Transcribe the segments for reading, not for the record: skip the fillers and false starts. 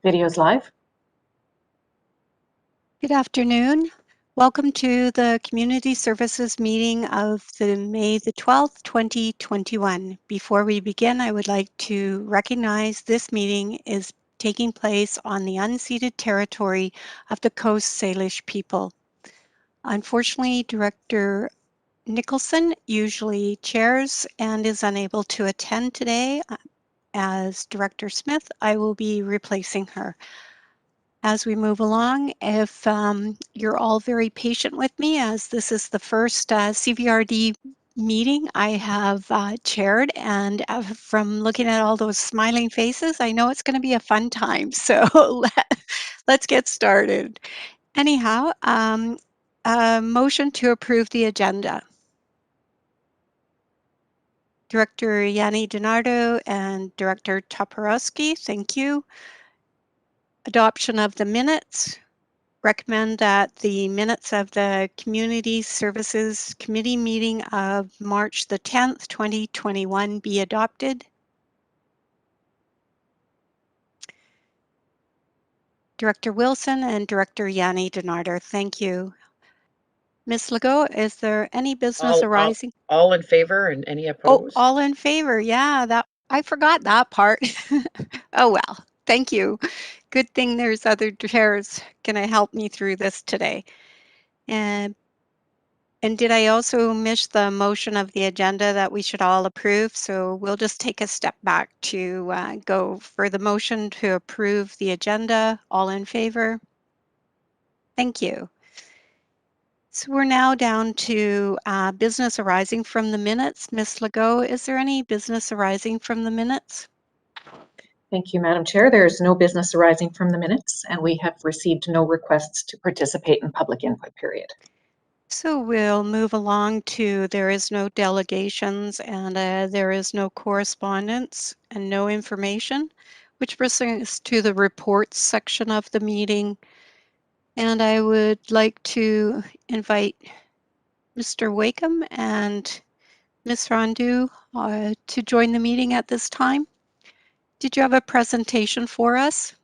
Video's live. Good afternoon. Welcome to the Community Services meeting of the May the 12th, 2021. Before we begin, I would like to recognize this meeting is taking place on the unceded territory of the Coast Salish people. Unfortunately, Director Nicholson usually chairs and is unable to attend today. As Director Smith, I will be replacing her. As we move along, if you're all very patient with me, as this is the first CVRD meeting I have chaired, and from looking at all those smiling faces, I know it's going to be a fun time. So let's get started. Anyhow, a motion to approve the agenda. Director Yanni DiNardo and Director Toporowski, thank you. Adoption of the minutes. Recommend that the minutes of the Community Services Committee meeting of March the 10th, 2021 be adopted. Director Wilson and Director Yanni DiNardo, thank you. Ms. Legault, is there any business arising? All in favor and any Oh, opposed? all in favor. Yeah, that I forgot that part. Oh well, thank you. Good thing there's other chairs gonna help me through this today. And did I also miss the motion of the agenda that we should all approve? So we'll just take a step back to go for the motion to approve the agenda. All in favor? Thank you. So we're now down to business arising from the minutes. Ms. Legault, is there any business arising from the minutes? Thank you, Madam Chair. There is no business arising from the minutes, and we have received no requests to participate in public input period. So we'll move along to there is no delegations and there is no correspondence and no information, which brings us to the reports section of the meeting. And I would like to invite Mr. Wakeham and Ms. Rondu to join the meeting at this time. Did you have a presentation for us?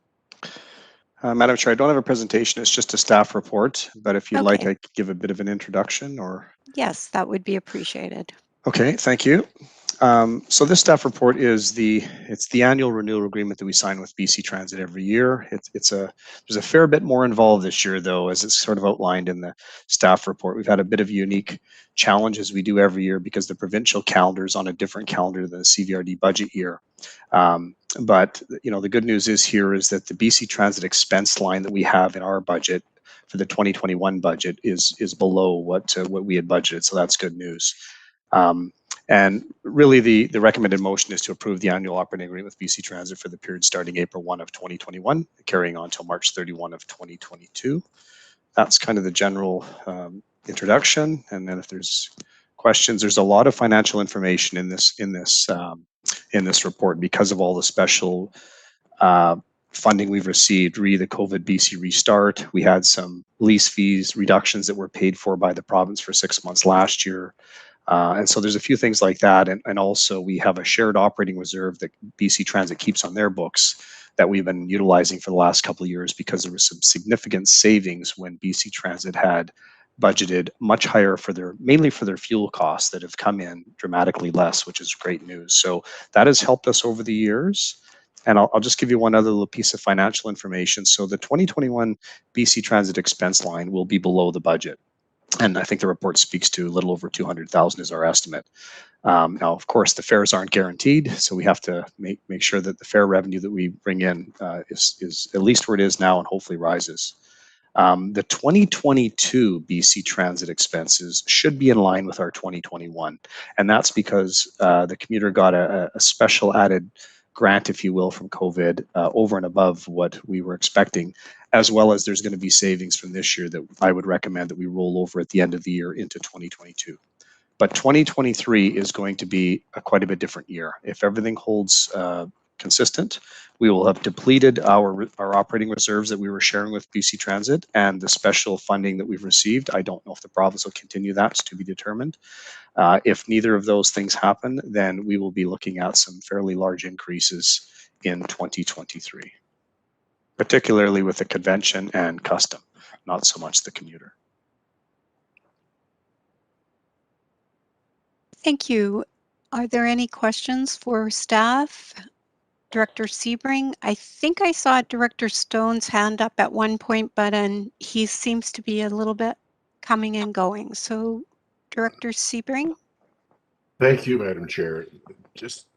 Madam Chair, I don't have a presentation. It's just a staff report, but if you'd like, Okay. I could give a bit of an introduction or... Yes, that would be appreciated. Okay, thank you. So this staff report is it's the annual renewal agreement that we sign with BC Transit every year. There's a fair bit more involved this year, though, as it's sort of outlined in the staff report. We've had a bit of a unique challenge as we do every year because the provincial calendar is on a different calendar than the CVRD budget year. But the good news is that the BC Transit expense line that we have in our budget for the 2021 budget is below what we had budgeted, so that's good news. And really, the recommended motion is to approve the annual operating agreement with BC Transit for the period starting April 1 of 2021, carrying on till March 31 of 2022. That's kind of the general introduction. And then if there's questions, there's a lot of financial information in this report because of all the special funding we've received, the COVID BC restart. We had some lease fees reductions that were paid for by the province for 6 months last year. And so there's a few things like that. And also we have a shared operating reserve that BC Transit keeps on their books that we've been utilizing for the last couple of years because there was some significant savings when BC Transit had budgeted much higher mainly for their fuel costs that have come in dramatically less, which is great news. So that has helped us over the years. And I'll just give you one other little piece of financial information. So the 2021 BC Transit expense line will be below the budget. And I think the report speaks to a little over 200,000 is our estimate. Now, of course, the fares aren't guaranteed, so we have to make sure that the fare revenue that we bring in is at least where it is now and hopefully rises. The 2022 BC Transit expenses should be in line with our 2021, and that's because the commuter got a special added grant, if you will, from COVID over and above what we were expecting, as well as there's going to be savings from this year that I would recommend that we roll over at the end of the year into 2022. But 2023 is going to be quite a bit different year. If everything holds consistent, we will have depleted our operating reserves that we were sharing with BC Transit and the special funding that we've received. I don't know if the province will continue that, it's to be determined. If neither of those things happen, then we will be looking at some fairly large increases in 2023. particularly with the convention and custom, not so much the commuter. Thank you. Are there any questions for staff? Director Sebring, I think I saw Director Stone's hand up at one point, but he seems to be a little bit coming and going. So Director Sebring? Thank you, Madam Chair. Just,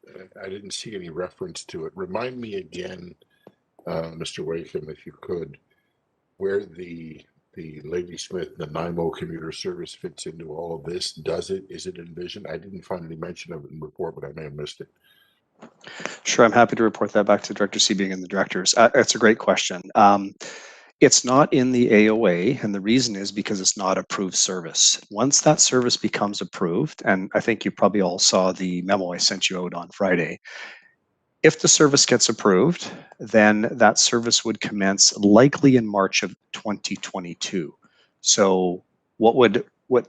I didn't see any reference to it. Remind me again, Mr. Wakeham, if you could, where the Ladysmith, the NIMO commuter service fits into all of this. Is it envisioned? I didn't find any mention of it in the report, but I may have missed it. Sure, I'm happy to report that back to Director Sebring and the directors. It's a great question. It's not in the AOA, and the reason is because it's not approved service. Once that service becomes approved, and I think you probably all saw the memo I sent you out on Friday, if the service gets approved, then that service would commence likely in March of 2022. So what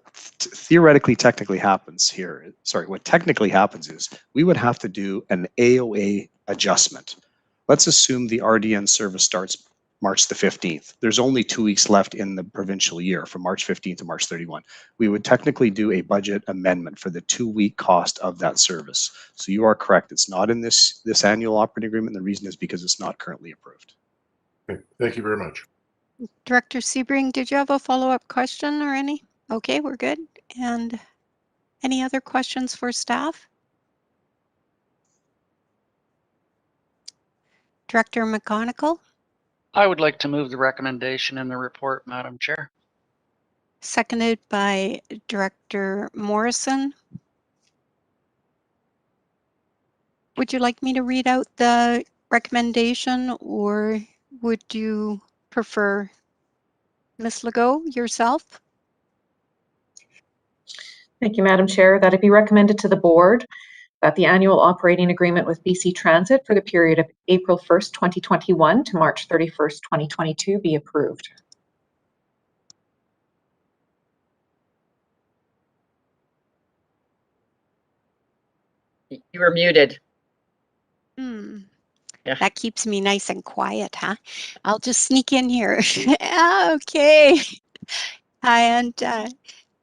theoretically technically happens here, what technically happens is we would have to do an AOA adjustment. Let's assume the RDN service starts March the 15th. There's only 2 weeks left in the provincial year from March 15th to March 31. We would technically do a budget amendment for the 2-week cost of that service. So you are correct. It's not in this annual operating agreement. The reason is because it's not currently approved. Okay. Thank you very much. Director Sebring, did you have a follow-up question or any? Okay, we're good. And any other questions for staff? Director McGonigal? I would like to move the recommendation in the report, Madam Chair. Seconded by Director Morrison. Would you like me to read out the recommendation, or would you prefer Ms. Legault yourself? Thank you, Madam Chair. That it be recommended to the board that the annual operating agreement with BC Transit for the period of April 1st, 2021 to March 31st, 2022 be approved. You were muted. Yeah. That keeps me nice and quiet, huh? I'll just sneak in here. Okay. And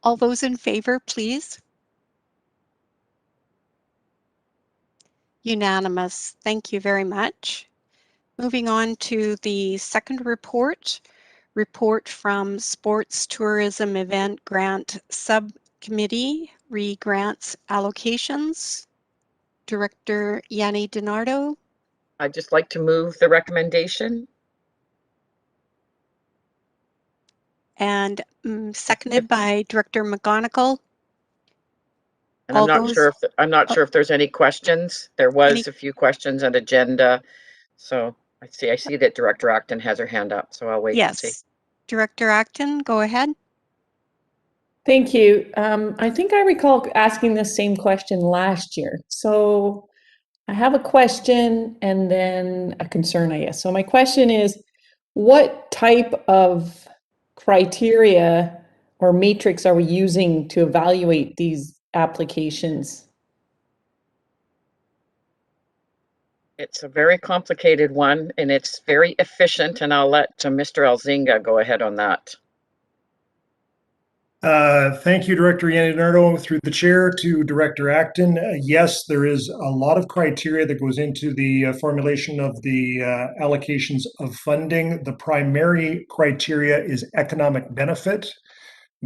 all those in favor, please. Unanimous. Thank you very much. Moving on to the second report from Sports Tourism Event Grant Subcommittee, re-grants allocations. Director Yanni DiNardo. I'd just like to move the recommendation. And seconded by Director McGonigal. And I'm not sure if there's any questions. There was a few questions on agenda. So I see that Director Acton has her hand up, so I'll wait and see. Yes. Director Acton, go ahead. Thank you. I think I recall asking the same question last year. So I have a question and then a concern, I guess. So my question is, what type of criteria or matrix are we using to evaluate these applications? It's a very complicated one and it's very efficient, and I'll let Mr. Elzinga go ahead on that. Thank you, Director Yanni DiNardo, through the chair to Director Acton. Yes, there is a lot of criteria that goes into the formulation of the allocations of funding. The primary criteria is economic benefit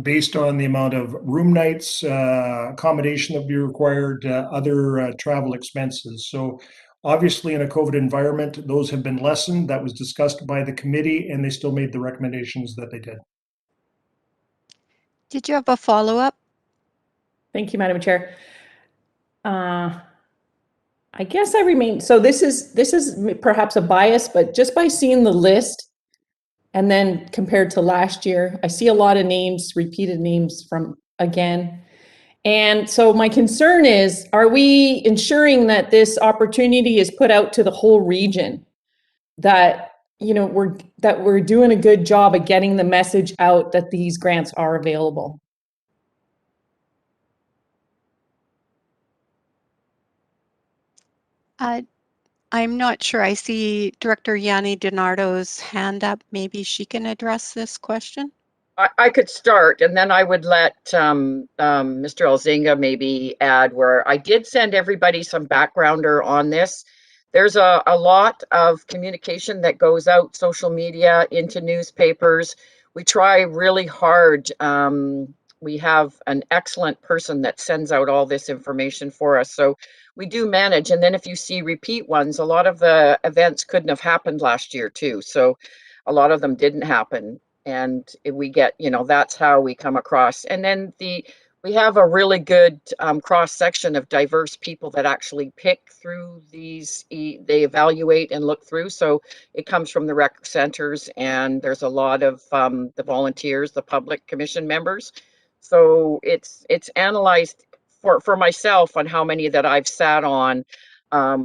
based on the amount of room nights, accommodation that would be required, other travel expenses. So obviously in a COVID environment, those have been lessened. That was discussed by the committee and they still made the recommendations that they did. Did you have a follow-up? Thank you, Madam Chair. I guess I remain, so this is perhaps a bias, but just by seeing the list and then compared to last year, I see a lot of names, repeated names from again. And so my concern is, are we ensuring that this opportunity is put out to the whole region? That, you know, we're doing a good job of getting the message out that these grants are available. I'm not sure. I see Director Yanni DiNardo's hand up. Maybe she can address this question. I could start, and then I would let Mr. Elzinga maybe add, where I did send everybody some backgrounder on this. There's a lot of communication that goes out social media, into newspapers. We try really hard. We have an excellent person that sends out all this information for us. So we do manage. And then if you see repeat ones, a lot of the events couldn't have happened last year too. So a lot of them didn't happen. And we get, that's how we come across. And then we have a really good cross section of diverse people that actually pick through these, they evaluate and look through. So it comes from the rec centers, and there's a lot of the volunteers, the public commission members. So it's analyzed for myself on how many that I've sat on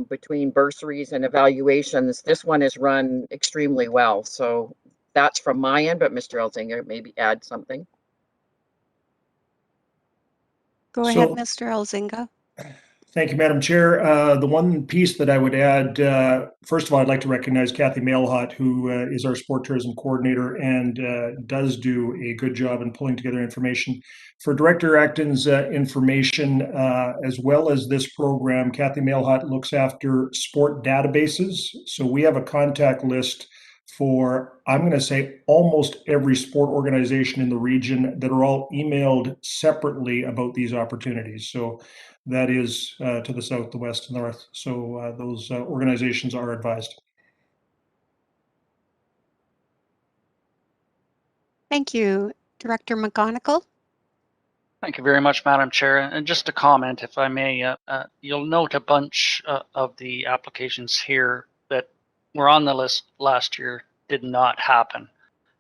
between bursaries and evaluations. This one is run extremely well. So that's from my end, but Mr. Elzinga, maybe add something. Go ahead, Mr. Elzinga. Thank you, Madam Chair. The one piece that I would add, first of all, I'd like to recognize Kathy Mailhot, who is our sport tourism coordinator and does do a good job in pulling together information. For Director Acton's information, as well as this program, Kathy Mailhot looks after sport databases. So we have a contact list for, I'm going to say, almost every sport organization in the region that are all emailed separately about these opportunities. So that is to the south, the west, and the north. So those organizations are advised. Thank you. Director McGonigal. Thank you very much, Madam Chair. And just a comment, if I may, you'll note a bunch of the applications here that were on the list last year did not happen.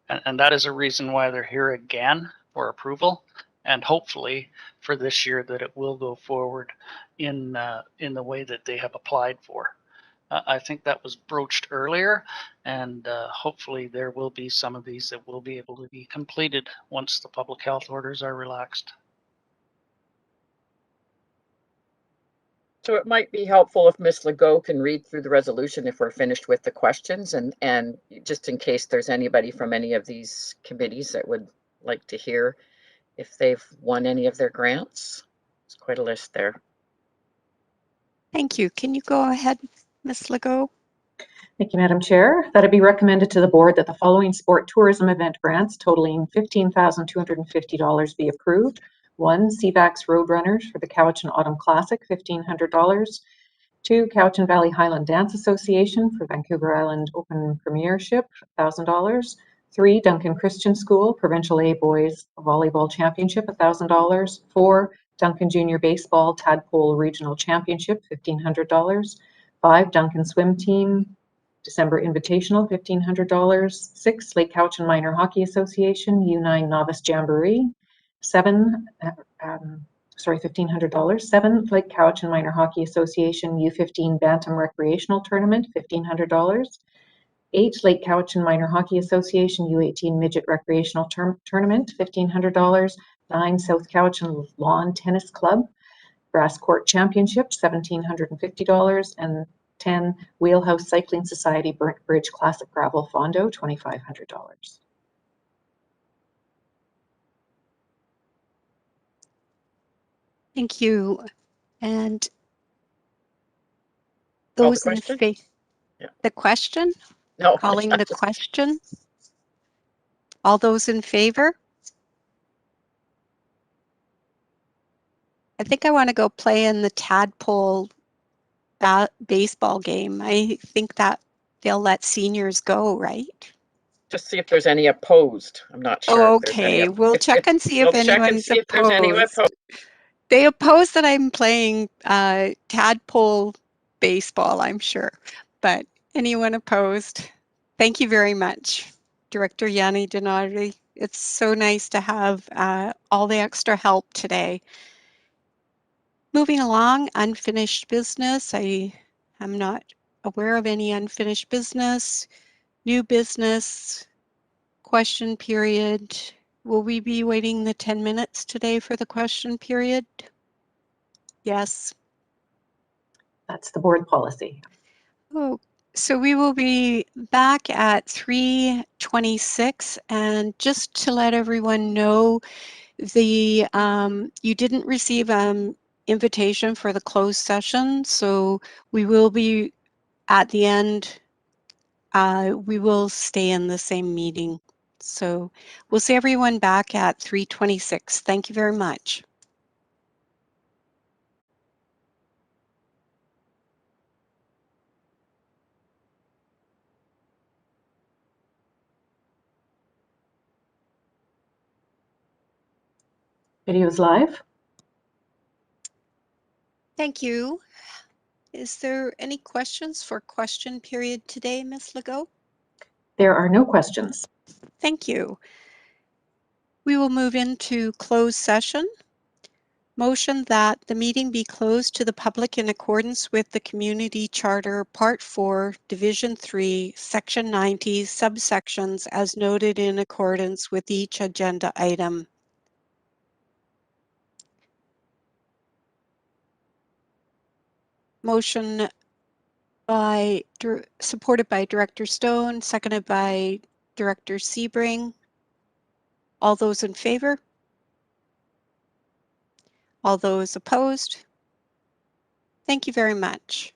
And that is a reason why they're here again for approval, and hopefully for this year that it will go forward in the way that they have applied for. I think that was broached earlier, and hopefully there will be some of these that will be able to be completed once the public health orders are relaxed. So it might be helpful if Ms. Legault can read through the resolution if we're finished with the questions, and just in case there's anybody from any of these committees that would like to hear if they've won any of their grants. It's quite a list there. Thank you. Can you go ahead, Ms. Legault? Thank you, Madam Chair. That it be recommended to the board that the following sport tourism event grants totaling $15,250 be approved. 1, CVAX Roadrunners for the Cowichan Autumn Classic, $1,500. 2, Cowichan Valley Highland Dance Association for Vancouver Island Open Premiership, $1,000. 3, Duncan Christian School Provincial A Boys Volleyball Championship, $1,000. 4, Duncan Junior Baseball Tadpole Regional Championship, $1,500. 5, Duncan Swim Team December Invitational, $1,500. 6, Lake Cowichan Minor Hockey Association U9 Novice Jamboree. 7, $1,500. 7, Lake Cowichan Minor Hockey Association U15 Bantam Recreational Tournament, $1,500. 8, Lake Cowichan Minor Hockey Association U18 Midget Recreational Tournament, $1,500. 9, South Cowichan Lawn Tennis Club Grass Court Championship, $1,750. And 10, Wheelhouse Cycling Society Burnt Bridge Classic Gravel Fondo, $2,500. Thank you. And those in favor, the question? No. Calling the question? All those in favor? I think I want to go play in the tadpole baseball game. I think that they'll let seniors go, right? Just see if there's any opposed. I'm not sure. Oh, okay, we'll check and see if anyone's opposed. They oppose that I'm playing tadpole baseball, I'm sure. But anyone opposed? Thank you very much, Director Yanni DiNardo. It's so nice to have all the extra help today. Moving along, unfinished business. I am not aware of any unfinished business. New business, question period. Will we be waiting the 10 minutes today for the question period? Yes. That's the board policy. Oh, so we will be back at 3:26, and just to let everyone know, you didn't receive invitation for the closed session, so we will be at the end. We will stay in the same meeting. So we'll see everyone back at 3:26. Thank you very much. Video's live. Thank you. Is there any questions for question period today, Ms. Legault? There are no questions. Thank you. We will move into closed session. Motion that the meeting be closed to the public in accordance with the Community Charter, Part 4, Division 3, Section 90, subsections as noted in accordance with each agenda item. Motion supported by Director Stone, seconded by Director Sebring. All those in favor? All those opposed? Thank you very much.